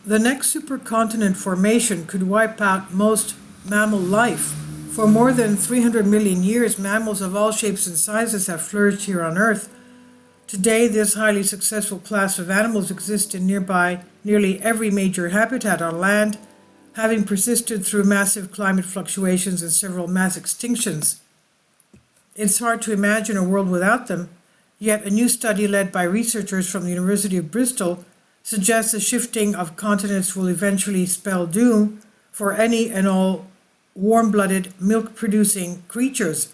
The next supercontinent formation could wipe out most mammal life. For more than 300 million years, mammals of all shapes and sizes have flourished here on Earth. Today, this highly successful class of animals exists in nearly every major habitat on land, having persisted through massive climate fluctuations and several mass extinctions. It's hard to imagine a world without them, yet a new study led by researchers from the University of Bristol suggests the shifting of continents will eventually spell doom for any and all warm-blooded, milk-producing creatures.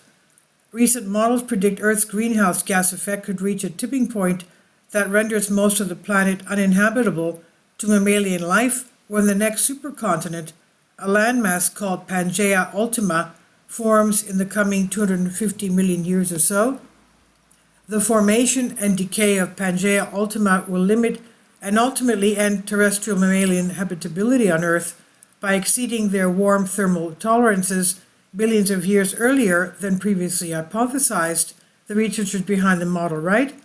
Recent models predict Earth's greenhouse gas effect could reach a tipping point that renders most of the planet uninhabitable to mammalian life when the next supercontinent, a landmass called Pangaea Ultima, forms in the coming 250 million years or so. The formation and decay of Pangaea Ultima will limit and ultimately end terrestrial mammalian habitability on Earth by exceeding their warm thermal tolerances billions of years earlier than previously hypothesized, the researchers behind the model write.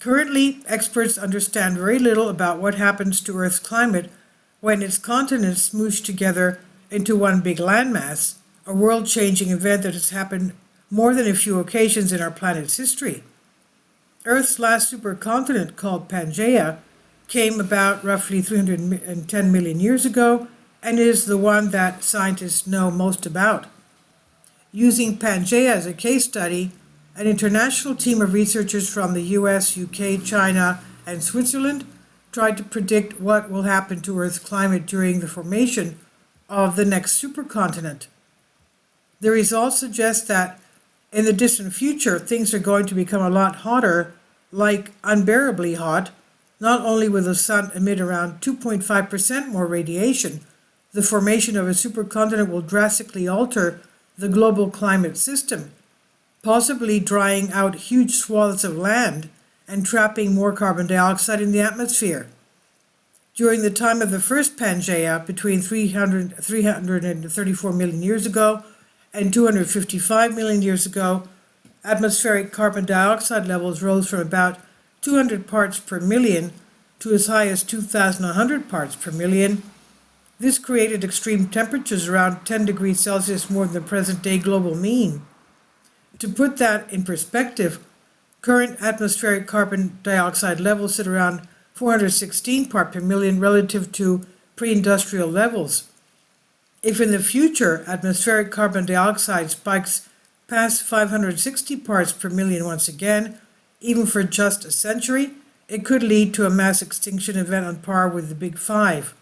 Currently, experts understand very little about what happens to Earth's climate when its continents smoosh together into one big landmass, a world-changing event that has happened more than a few occasions in our planet's history. Earth's last supercontinent, called Pangaea, came about roughly 310 million years ago and is the one that scientists know most about. Using Pangaea as a case study, an international team of researchers from the US, UK, China, and Switzerland tried to predict what will happen to Earth's climate during the formation of the next supercontinent. The results suggest that in the distant future, things are going to become a lot hotter, like unbearably hot. Not only will the sun emit around 2.5% more radiation, the formation of a supercontinent will drastically alter the global climate system, possibly drying out huge swaths of land and trapping more carbon dioxide in the atmosphere. During the time of the first Pangaea, between 334 million years ago and 255 million years ago, atmospheric carbon dioxide levels rose from about 200 parts per million to as high as 2,100 parts per million. This created extreme temperatures around 10 degrees Celsius more than the present-day global mean. To put that in perspective, current atmospheric carbon dioxide levels sit around 416 parts per million relative to pre-industrial levels. If in the future atmospheric carbon dioxide spikes past 560 parts per million once again, even for just a century, it could lead to a mass extinction event on par with the Big Five.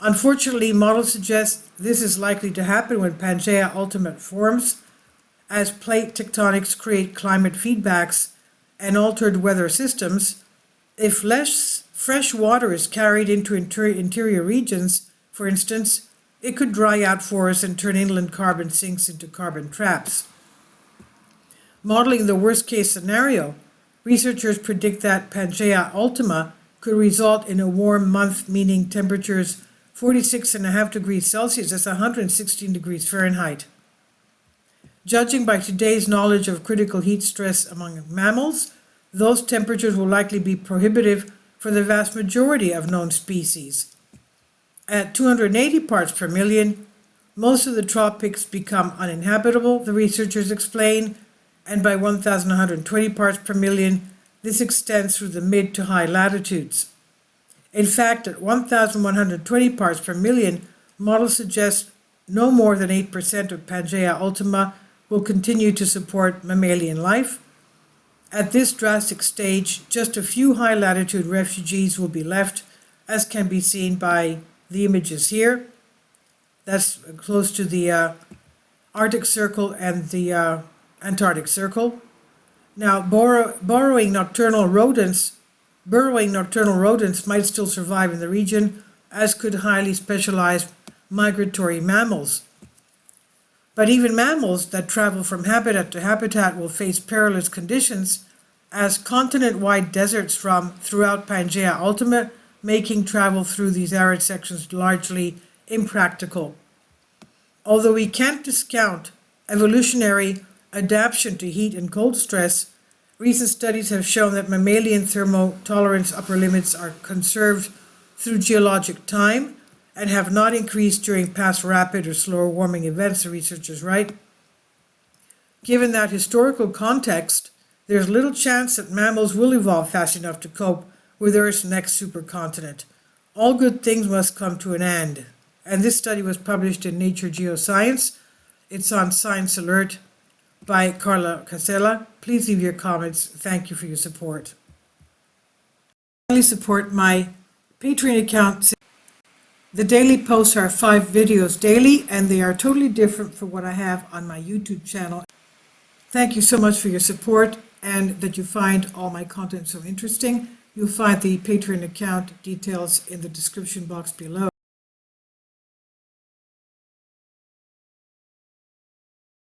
Unfortunately, models suggest this is likely to happen when Pangaea Ultima forms, as plate tectonics create climate feedbacks and altered weather systems. If less fresh water is carried into interior regions, for instance, it could dry out forests and turn inland carbon sinks into carbon traps. Modeling the worst-case scenario, researchers predict that Pangaea Ultima could result in a warm month, meaning temperatures 46.5 degrees Celsius, that's 116 degrees Fahrenheit. Judging by today's knowledge of critical heat stress among mammals, those temperatures will likely be prohibitive for the vast majority of known species. At 280 parts per million, most of the tropics become uninhabitable, the researchers explain, and by 1,120 parts per million, this extends through the mid to high latitudes. In fact, at 1,120 parts per million, models suggest no more than 8% of Pangaea Ultima will continue to support mammalian life. At this drastic stage, just a few high-latitude refugees will be left, as can be seen by the images here. That's close to the Arctic Circle and the Antarctic Circle. Now, burrowing nocturnal rodents might still survive in the region, as could highly specialized migratory mammals. But even mammals that travel from habitat to habitat will face perilous conditions, as continent-wide deserts from throughout Pangaea Ultima, making travel through these arid sections largely impractical. Although we can't discount evolutionary adaptation to heat and cold stress, recent studies have shown that mammalian thermotolerance upper limits are conserved through geologic time and have not increased during past rapid or slower warming events, the researchers write. Given that historical context, there's little chance that mammals will evolve fast enough to cope with Earth's next supercontinent. All good things must come to an end. And this study was published in Nature Geoscience. It's on Science Alert by Carla Casella. Please leave your comments. Thank you for your support. Finally, support my Patreon account. The daily posts are 5 videos daily, and they are totally different from what I have on my YouTube channel. Thank you so much for your support and that you find all my content so interesting. You'll find the Patreon account details in the description box below.